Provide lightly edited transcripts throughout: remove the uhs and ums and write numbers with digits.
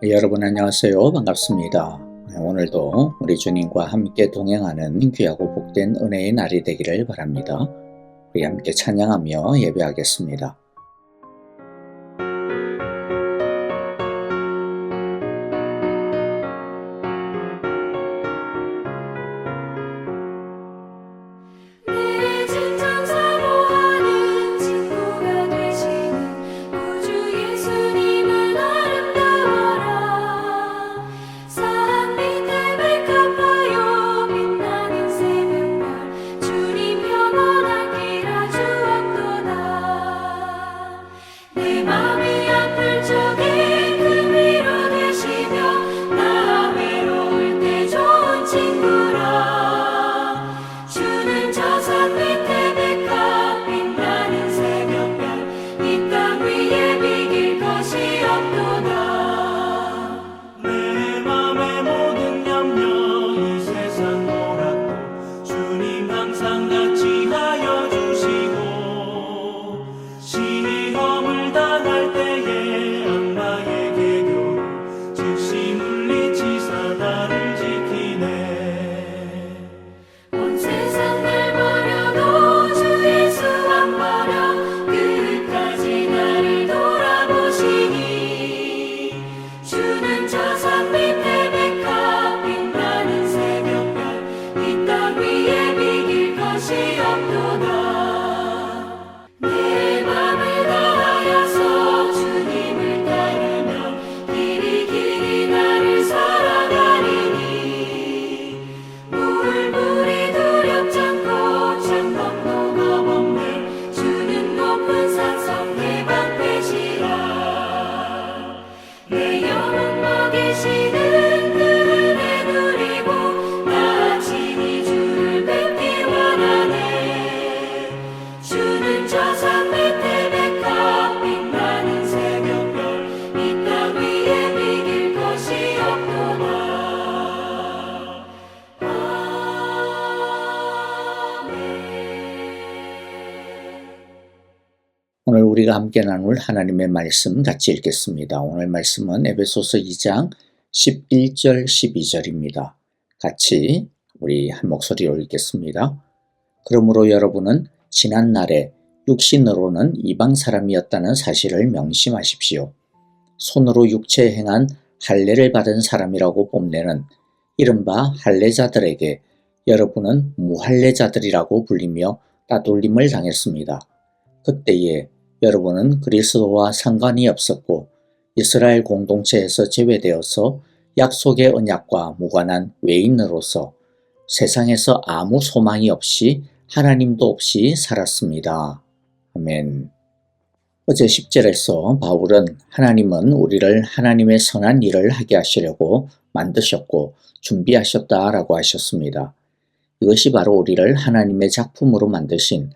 여러분 안녕하세요. 반갑습니다. 오늘도 우리 주님과 함께 동행하는 귀하고 복된 은혜의 날이 되기를 바랍니다. 우리 함께 찬양하며 예배하겠습니다. 오늘 우리가 함께 나눌 하나님의 말씀 같이 읽겠습니다. 오늘 말씀은 에베소서 2장 11절 12절입니다. 같이 우리 한 목소리로 읽겠습니다. 그러므로 여러분은 지난 날에 육신으로는 이방 사람이었다는 사실을 명심하십시오. 손으로 육체에 행한 할례를 받은 사람이라고 뽐내는 이른바 할례자들에게 여러분은 무할례자들이라고 불리며 따돌림을 당했습니다. 그때에 여러분은 그리스도와 상관이 없었고 이스라엘 공동체에서 제외되어서 약속의 언약과 무관한 외인으로서 세상에서 아무 소망이 없이 하나님도 없이 살았습니다. 아멘. 어제 10절에서 바울은 하나님은 우리를 하나님의 선한 일을 하게 하시려고 만드셨고 준비하셨다라고 하셨습니다. 이것이 바로 우리를 하나님의 작품으로 만드신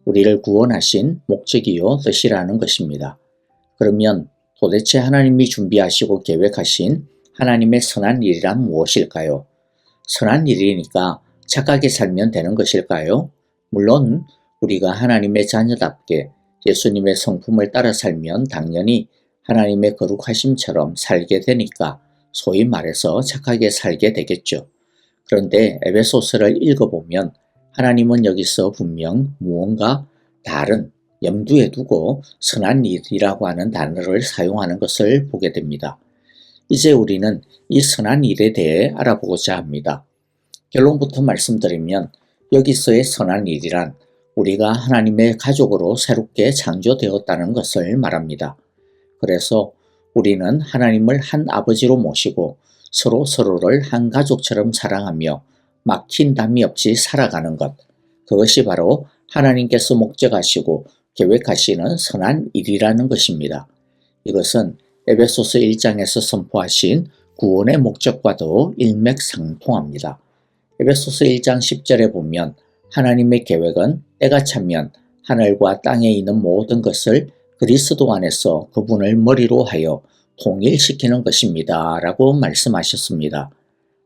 우리를 구원하신 목적이요 뜻이라는 것입니다. 그러면 도대체 하나님이 준비하시고 계획하신 하나님의 선한 일이란 무엇일까요? 선한 일이니까 착하게 살면 되는 것일까요? 물론 우리가 하나님의 자녀답게 예수님의 성품을 따라 살면 당연히 하나님의 거룩하심처럼 살게 되니까 소위 말해서 착하게 살게 되겠죠. 그런데 에베소서를 읽어보면 하나님은 여기서 분명 무언가 다른 염두에 두고 선한 일이라고 하는 단어를 사용하는 것을 보게 됩니다. 이제 우리는 이 선한 일에 대해 알아보고자 합니다. 결론부터 말씀드리면 여기서의 선한 일이란 우리가 하나님의 가족으로 새롭게 창조되었다는 것을 말합니다. 그래서 우리는 하나님을 한 아버지로 모시고 서로를 한 가족처럼 사랑하며 막힌 담이 없이 살아가는 것, 그것이 바로 하나님께서 목적하시고 계획하시는 선한 일이라는 것입니다. 이것은 에베소서 1장에서 선포하신 구원의 목적과도 일맥상통합니다. 에베소서 1장 10절에 보면 하나님의 계획은 때가 차면 하늘과 땅에 있는 모든 것을 그리스도 안에서 그분을 머리로 하여 통일시키는 것입니다. 라고 말씀하셨습니다.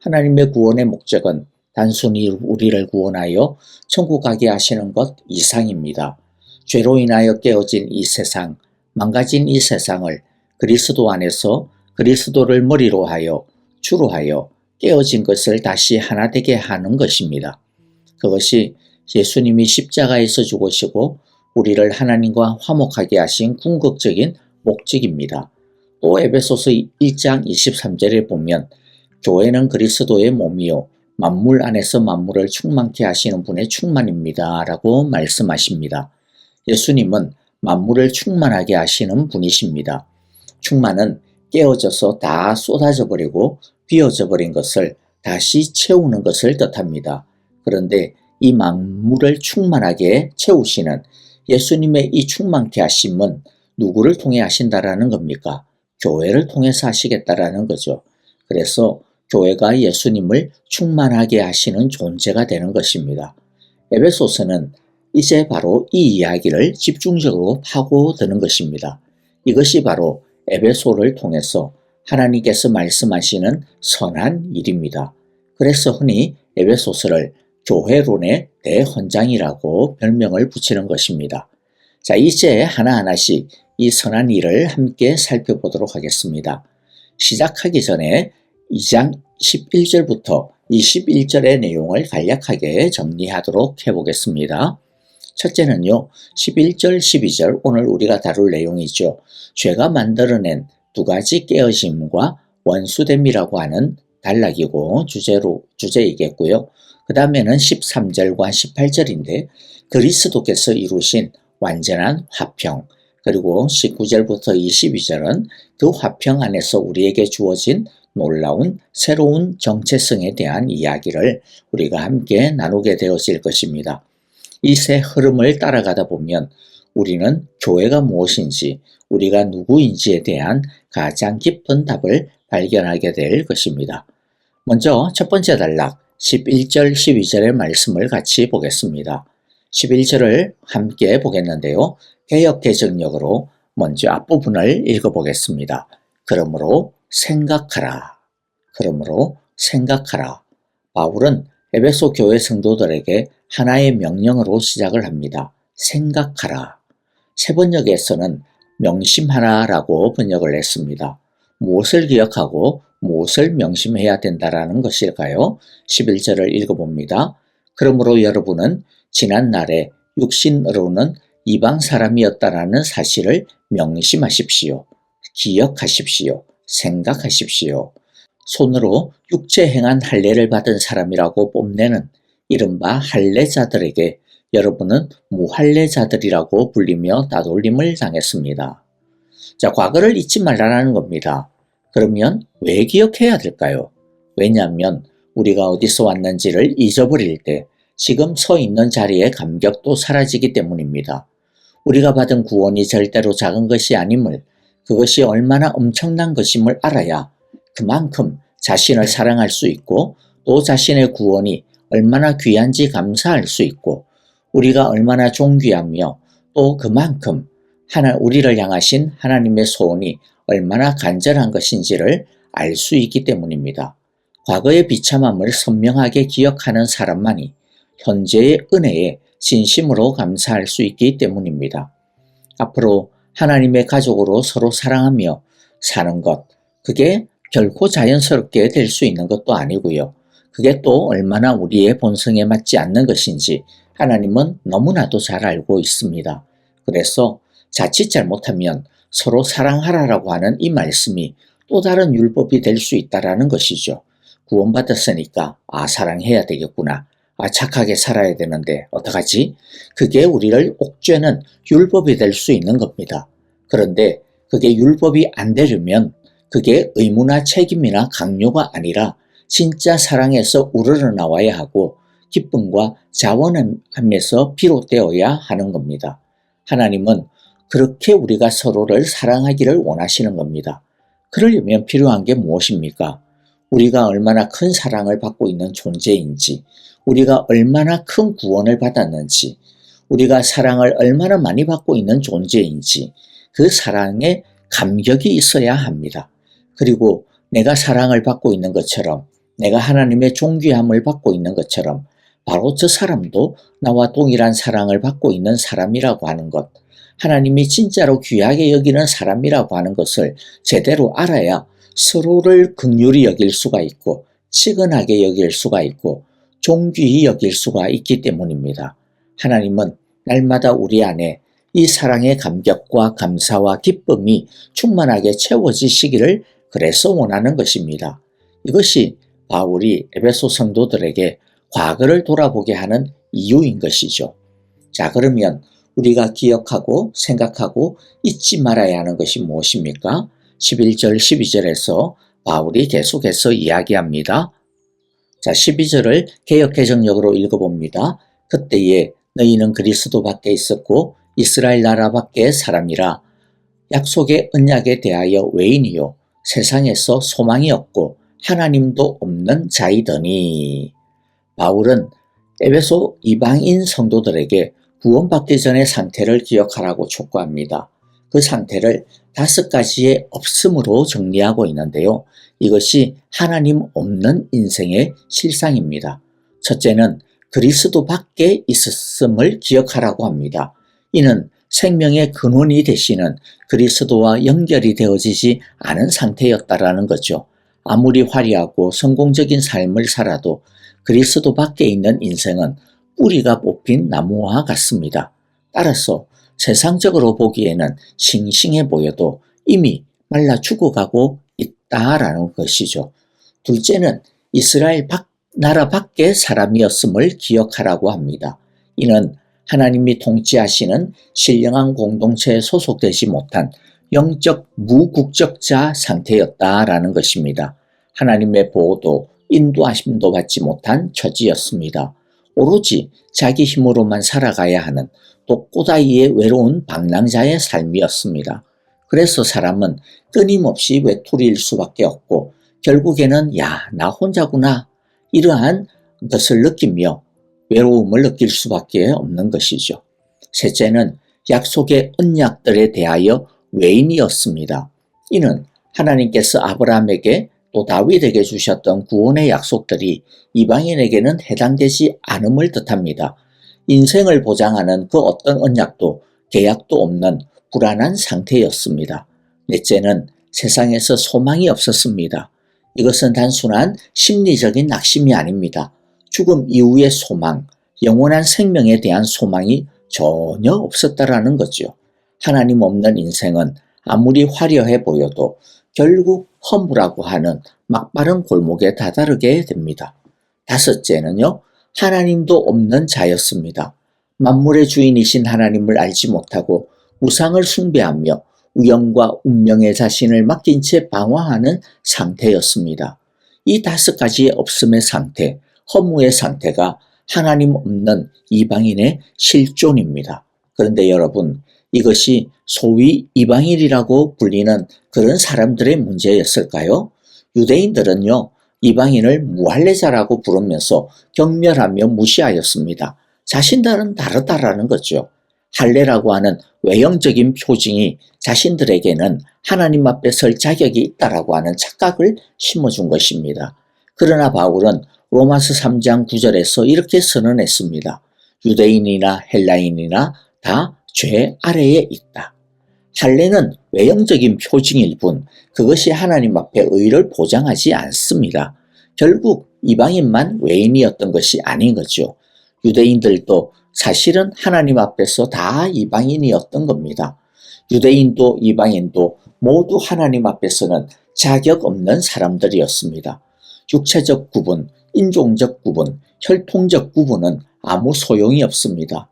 하나님의 구원의 목적은 단순히 우리를 구원하여 천국 가게 하시는 것 이상입니다. 죄로 인하여 깨어진 이 세상, 망가진 이 세상을 그리스도 안에서 그리스도를 머리로 하여 주로 하여 깨어진 것을 다시 하나 되게 하는 것입니다. 그것이 예수님이 십자가에서 죽으시고 우리를 하나님과 화목하게 하신 궁극적인 목적입니다. 또 에베소서 1장 23절에 보면 교회는 그리스도의 몸이요 만물 안에서 만물을 충만케 하시는 분의 충만입니다 라고 말씀하십니다. 예수님은 만물을 충만하게 하시는 분이십니다. 충만은 깨어져서 다 쏟아져 버리고 비어져 버린 것을 다시 채우는 것을 뜻합니다. 그런데 이 만물을 충만하게 채우시는 예수님의 이 충만케 하심은 누구를 통해 하신다라는 겁니까? 교회를 통해서 하시겠다라는 거죠. 그래서 교회가 예수님을 충만하게 하시는 존재가 되는 것입니다. 에베소서는 이제 바로 이 이야기를 집중적으로 파고드는 것입니다. 이것이 바로 에베소를 통해서 하나님께서 말씀하시는 선한 일입니다. 그래서 흔히 에베소서를 교회론의 대헌장이라고 별명을 붙이는 것입니다. 자, 이제 하나하나씩 이 선한 일을 함께 살펴보도록 하겠습니다. 시작하기 전에 2장 11절부터 21절의 내용을 간략하게 정리하도록 해보겠습니다. 첫째는요, 11절, 12절 오늘 우리가 다룰 내용이죠. 죄가 만들어낸 두 가지 깨어짐과 원수됨이라고 하는 단락이고 주제이겠고요. 그 다음에는 13절과 18절인데 그리스도께서 이루신 완전한 화평, 그리고 19절부터 22절은 그 화평 안에서 우리에게 주어진 놀라운 새로운 정체성에 대한 이야기를 우리가 함께 나누게 되어질 것입니다. 이 새 흐름을 따라가다 보면 우리는 교회가 무엇인지, 우리가 누구인지에 대한 가장 깊은 답을 발견하게 될 것입니다. 먼저 첫 번째 단락 11절 12절의 말씀을 같이 보겠습니다. 11절을 함께 보겠는데요. 개역개정역으로 먼저 앞부분을 읽어보겠습니다. 그러므로 생각하라. 그러므로 생각하라. 바울은 에베소 교회 성도들에게 하나의 명령으로 시작을 합니다. 생각하라. 세 번역에서는 명심하라라고 번역을 했습니다. 무엇을 기억하고 무엇을 명심해야 된다라는 것일까요? 11절을 읽어봅니다. 그러므로 여러분은 지난날에 육신으로는 이방 사람이었다라는 사실을 명심하십시오. 기억하십시오. 생각하십시오. 손으로 육체 행한 할례를 받은 사람이라고 뽐내는 이른바 할례자들에게 여러분은 무할례자들이라고 불리며 따돌림을 당했습니다. 자, 과거를 잊지 말라는 겁니다. 그러면 왜 기억해야 될까요? 왜냐하면 우리가 어디서 왔는지를 잊어버릴 때 지금 서 있는 자리의 감격도 사라지기 때문입니다. 우리가 받은 구원이 절대로 작은 것이 아님을, 그것이 얼마나 엄청난 것임을 알아야 그만큼 자신을 사랑할 수 있고 또 자신의 구원이 얼마나 귀한지 감사할 수 있고 우리가 얼마나 존귀하며 또 그만큼 우리를 향하신 하나님의 소원이 얼마나 간절한 것인지를 알 수 있기 때문입니다. 과거의 비참함을 선명하게 기억하는 사람만이 현재의 은혜에 진심으로 감사할 수 있기 때문입니다. 앞으로 하나님의 가족으로 서로 사랑하며 사는 것, 그게 결코 자연스럽게 될 수 있는 것도 아니고요. 그게 또 얼마나 우리의 본성에 맞지 않는 것인지 하나님은 너무나도 잘 알고 있습니다. 그래서 자칫 잘못하면 서로 사랑하라라고 하는 이 말씀이 또 다른 율법이 될 수 있다라는 것이죠. 구원받았으니까 사랑해야 되겠구나. 착하게 살아야 되는데 어떡하지? 그게 우리를 옥죄는 율법이 될 수 있는 겁니다. 그런데 그게 율법이 안 되려면 그게 의무나 책임이나 강요가 아니라 진짜 사랑에서 우러러나와야 하고 기쁨과 자원함에서 비롯되어야 하는 겁니다. 하나님은 그렇게 우리가 서로를 사랑하기를 원하시는 겁니다. 그러려면 필요한 게 무엇입니까? 우리가 얼마나 큰 사랑을 받고 있는 존재인지, 우리가 얼마나 큰 구원을 받았는지, 우리가 사랑을 얼마나 많이 받고 있는 존재인지 그 사랑에 감격이 있어야 합니다. 그리고 내가 사랑을 받고 있는 것처럼, 내가 하나님의 존귀함을 받고 있는 것처럼 바로 저 사람도 나와 동일한 사랑을 받고 있는 사람이라고 하는 것, 하나님이 진짜로 귀하게 여기는 사람이라고 하는 것을 제대로 알아야 서로를 긍휼히 여길 수가 있고 치근하게 여길 수가 있고 존귀히 여길 수가 있기 때문입니다. 하나님은 날마다 우리 안에 이 사랑의 감격과 감사와 기쁨이 충만하게 채워지시기를 그래서 원하는 것입니다. 이것이 바울이 에베소 성도들에게 과거를 돌아보게 하는 이유인 것이죠. 자, 그러면 우리가 기억하고 생각하고 잊지 말아야 하는 것이 무엇입니까? 11절, 12절에서 바울이 계속해서 이야기합니다. 자, 12절을 개역개정역으로 읽어봅니다. 그때에 너희는 그리스도 밖에 있었고 이스라엘 나라 밖의 사람이라 약속의 언약에 대하여 외인이요 세상에서 소망이 없고 하나님도 없는 자이더니. 바울은 에베소 이방인 성도들에게 구원받기 전의 상태를 기억하라고 촉구합니다. 그 상태를 5가지의 없음으로 정리하고 있는데요. 이것이 하나님 없는 인생의 실상입니다. 첫째는 그리스도 밖에 있었음을 기억하라고 합니다. 이는 생명의 근원이 되시는 그리스도와 연결이 되어지지 않은 상태였다라는 거죠. 아무리 화려하고 성공적인 삶을 살아도 그리스도 밖에 있는 인생은 뿌리가 뽑힌 나무와 같습니다. 따라서 세상적으로 보기에는 싱싱해 보여도 이미 말라 죽어가고 있다라는 것이죠. 둘째는 이스라엘 나라 밖의 사람이었음을 기억하라고 합니다. 이는 하나님이 통치하시는 신령한 공동체에 소속되지 못한 영적 무국적자 상태였다라는 것입니다. 하나님의 보호도 인도하심도 받지 못한 처지였습니다. 오로지 자기 힘으로만 살아가야 하는 또 꼬다이의 외로운 방랑자의 삶이었습니다. 그래서 사람은 끊임없이 외톨이일 수밖에 없고 결국에는 나 혼자구나 이러한 것을 느끼며 외로움을 느낄 수밖에 없는 것이죠. 셋째는 약속의 언약들에 대하여 외인이었습니다. 이는 하나님께서 아브라함에게 또 다윗에게 주셨던 구원의 약속들이 이방인에게는 해당되지 않음을 뜻합니다. 인생을 보장하는 그 어떤 언약도 계약도 없는 불안한 상태였습니다. 넷째는 세상에서 소망이 없었습니다. 이것은 단순한 심리적인 낙심이 아닙니다. 죽음 이후의 소망, 영원한 생명에 대한 소망이 전혀 없었다라는 거죠. 하나님 없는 인생은 아무리 화려해 보여도 결국 허무라고 하는 막바른 골목에 다다르게 됩니다. 다섯째는요, 하나님도 없는 자였습니다. 만물의 주인이신 하나님을 알지 못하고 우상을 숭배하며 우연과 운명의 자신을 맡긴 채 방황하는 상태였습니다. 이 5가지의 없음의 상태, 허무의 상태가 하나님 없는 이방인의 실존입니다. 그런데 여러분, 이것이 소위 이방인이라고 불리는 그런 사람들의 문제였을까요? 유대인들은요, 이방인을 무할례자라고 부르면서 경멸하며 무시하였습니다. 자신들은 다르다라는 거죠. 할례라고 하는 외형적인 표징이 자신들에게는 하나님 앞에 설 자격이 있다라고 하는 착각을 심어준 것입니다. 그러나 바울은 로마서 3장 9절에서 이렇게 선언했습니다. 유대인이나 헬라인이나 다 죄 아래에 있다. 할례는 외형적인 표징일 뿐 그것이 하나님 앞에 의를 보장하지 않습니다. 결국 이방인만 외인이었던 것이 아닌 거죠. 유대인들도 사실은 하나님 앞에서 다 이방인이었던 겁니다. 유대인도 이방인도 모두 하나님 앞에서는 자격 없는 사람들이었습니다. 육체적 구분, 인종적 구분, 혈통적 구분은 아무 소용이 없습니다.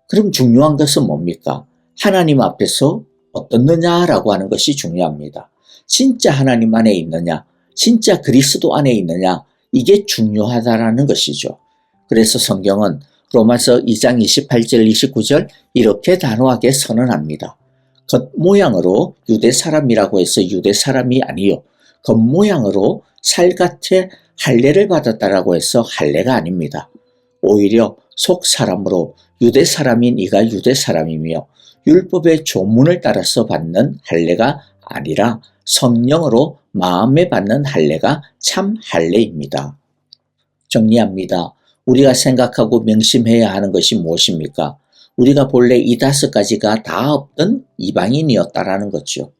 그럼 중요한 것은 뭡니까? 하나님 앞에서 어떻느냐라고 하는 것이 중요합니다. 진짜 하나님 안에 있느냐, 진짜 그리스도 안에 있느냐, 이게 중요하다라는 것이죠. 그래서 성경은 로마서 2장 28절 29절 이렇게 단호하게 선언합니다. 겉모양으로 유대 사람이라고 해서 유대 사람이 아니요, 겉모양으로 살같이 할례를 받았다라고 해서 할례가 아닙니다. 오히려 속 사람으로 유대 사람인 이가 유대 사람이며 율법의 조문을 따라서 받는 할례가 아니라 성령으로 마음에 받는 할례가 참 할례입니다. 정리합니다. 우리가 생각하고 명심해야 하는 것이 무엇입니까? 우리가 본래 이 5가지가 다 없던 이방인이었다라는 거죠.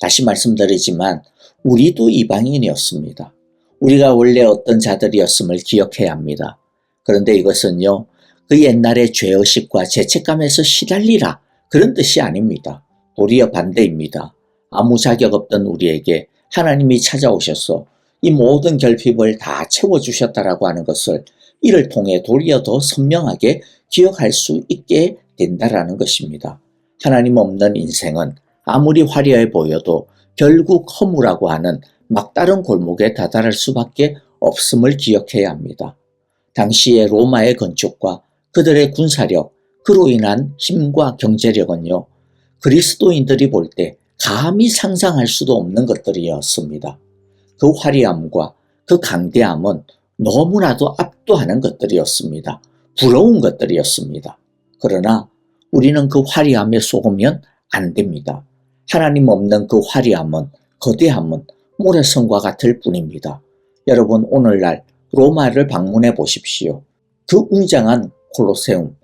다시 말씀드리지만 우리도 이방인이었습니다. 우리가 원래 어떤 자들이었음을 기억해야 합니다. 그런데 이것은요, 그 옛날의 죄의식과 죄책감에서 시달리라 그런 뜻이 아닙니다. 도리어 반대입니다. 아무 자격 없던 우리에게 하나님이 찾아오셔서 이 모든 결핍을 다 채워주셨다라고 하는 것을 이를 통해 도리어 더 선명하게 기억할 수 있게 된다라는 것입니다. 하나님 없는 인생은 아무리 화려해 보여도 결국 허무라고 하는 막다른 골목에 다다를 수밖에 없음을 기억해야 합니다. 당시의 로마의 건축과 그들의 군사력, 그로 인한 힘과 경제력은요, 그리스도인들이 볼 때 감히 상상할 수도 없는 것들이었습니다. 그 화려함과 그 강대함은 너무나도 압도하는 것들이었습니다. 부러운 것들이었습니다. 그러나 우리는 그 화려함에 속으면 안 됩니다. 하나님 없는 그 화려함은, 거대함은 모래성과 같을 뿐입니다. 여러분, 오늘날 로마를 방문해 보십시오. 그 웅장한 콜로세움,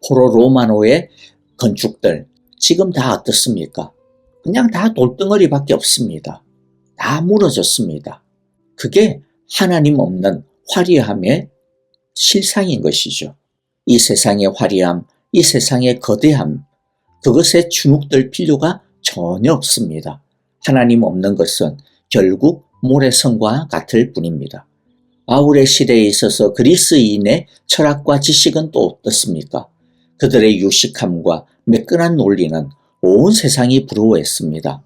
포로 로마노의 건축들 지금 다 어떻습니까? 그냥 다 돌덩어리밖에 없습니다. 다 무너졌습니다. 그게 하나님 없는 화려함의 실상인 것이죠. 이 세상의 화려함, 이 세상의 거대함, 그것에 주눅들 필요가 전혀 없습니다. 하나님 없는 것은 결국 모래성과 같을 뿐입니다. 바울의 시대에 있어서 그리스인의 철학과 지식은 또 어떻습니까? 그들의 유식함과 매끈한 논리는 온 세상이 부러워했습니다.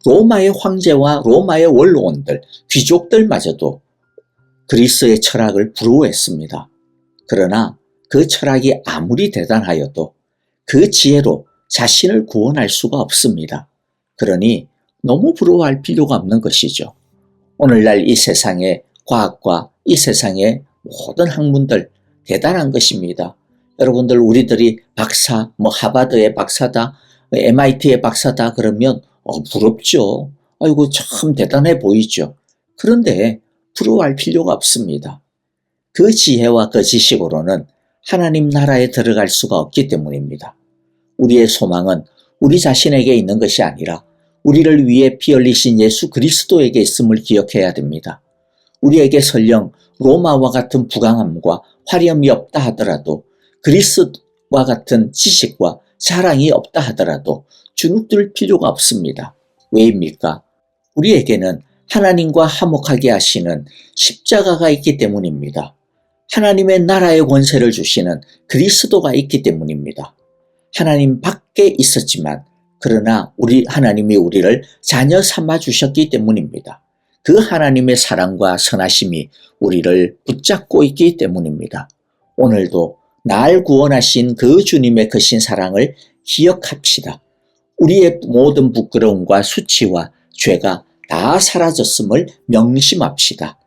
로마의 황제와 로마의 원로원들, 귀족들마저도 그리스의 철학을 부러워했습니다. 그러나 그 철학이 아무리 대단하여도 그 지혜로 자신을 구원할 수가 없습니다. 그러니 너무 부러워할 필요가 없는 것이죠. 오늘날 이 세상의 과학과 이 세상의 모든 학문들 대단한 것입니다. 여러분들 우리들이 박사, 하버드의 박사다, MIT의 박사다 그러면 부럽죠. 아이고 참 대단해 보이죠. 그런데 부러워할 필요가 없습니다. 그 지혜와 그 지식으로는 하나님 나라에 들어갈 수가 없기 때문입니다. 우리의 소망은 우리 자신에게 있는 것이 아니라 우리를 위해 피 흘리신 예수 그리스도에게 있음을 기억해야 됩니다. 우리에게 설령 로마와 같은 부강함과 화려함이 없다 하더라도 그리스와 같은 지식과 자랑이 없다 하더라도 주눅들 필요가 없습니다. 왜입니까? 우리에게는 하나님과 화목하게 하시는 십자가가 있기 때문입니다. 하나님의 나라의 권세를 주시는 그리스도가 있기 때문입니다. 하나님 밖에 있었지만 그러나 하나님이 우리를 자녀 삼아 주셨기 때문입니다. 그 하나님의 사랑과 선하심이 우리를 붙잡고 있기 때문입니다. 오늘도 날 구원하신 그 주님의 크신 사랑을 기억합시다. 우리의 모든 부끄러움과 수치와 죄가 다 사라졌음을 명심합시다.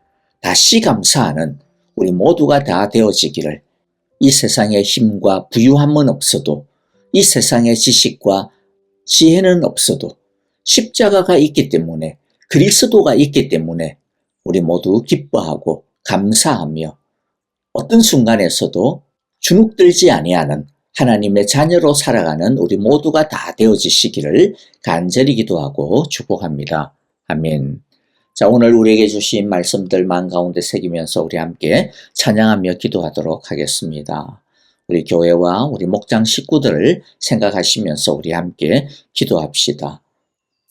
다시 감사하는 우리 모두가 다 되어지기를. 이 세상의 힘과 부유함은 없어도 이 세상의 지식과 지혜는 없어도 십자가가 있기 때문에 그리스도가 있기 때문에 우리 모두 기뻐하고 감사하며 어떤 순간에서도 주눅들지 아니하는 하나님의 자녀로 살아가는 우리 모두가 다 되어지시기를 간절히 기도하고 축복합니다. 아멘. 자, 오늘 우리에게 주신 말씀들 마음 가운데 새기면서 우리 함께 찬양하며 기도하도록 하겠습니다. 우리 교회와 우리 목장 식구들을 생각하시면서 우리 함께 기도합시다.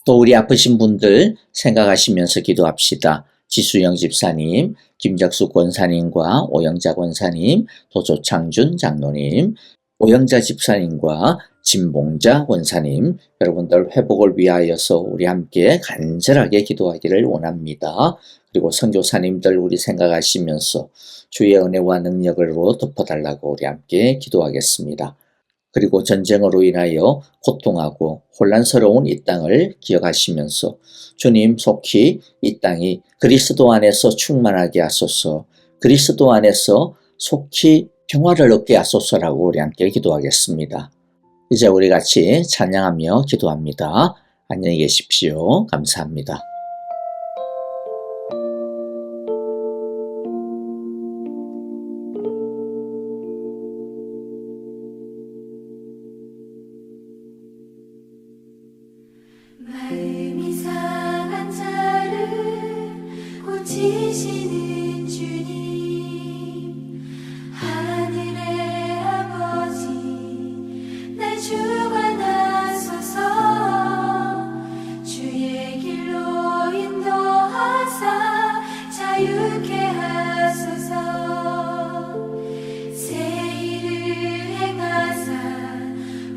또 우리 아프신 분들 생각하시면서 기도합시다. 지수영 집사님, 김적수 권사님과 오영자 권사님, 또 조창준 장로님, 오영자 집사님과 진봉자 권사님, 여러분들 회복을 위하여서 우리 함께 간절하게 기도하기를 원합니다. 그리고 선교사님들 우리 생각하시면서 주의 은혜와 능력으로 덮어달라고 우리 함께 기도하겠습니다. 그리고 전쟁으로 인하여 고통하고 혼란스러운 이 땅을 기억하시면서 주님 속히 이 땅이 그리스도 안에서 충만하게 하소서, 그리스도 안에서 속히 평화를 얻게 하소서라고 우리 함께 기도하겠습니다. 이제 우리 같이 찬양하며 기도합니다. 안녕히 계십시오. 감사합니다. 마음이 되시는 주님 하늘의 아버지 날 주관하소서 주의 길로 인도하사 자유케 하소서 새 일을 행하사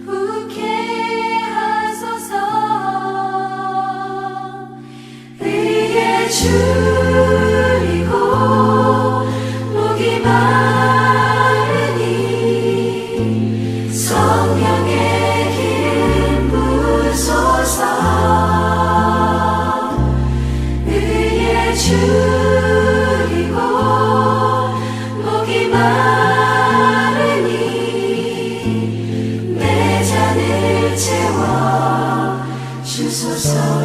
후케 하소서 의의 줄이고 목이 마르니 성령의 기름 부소서 의의 줄이고 목이 마르니 내 잔을 채워 주소서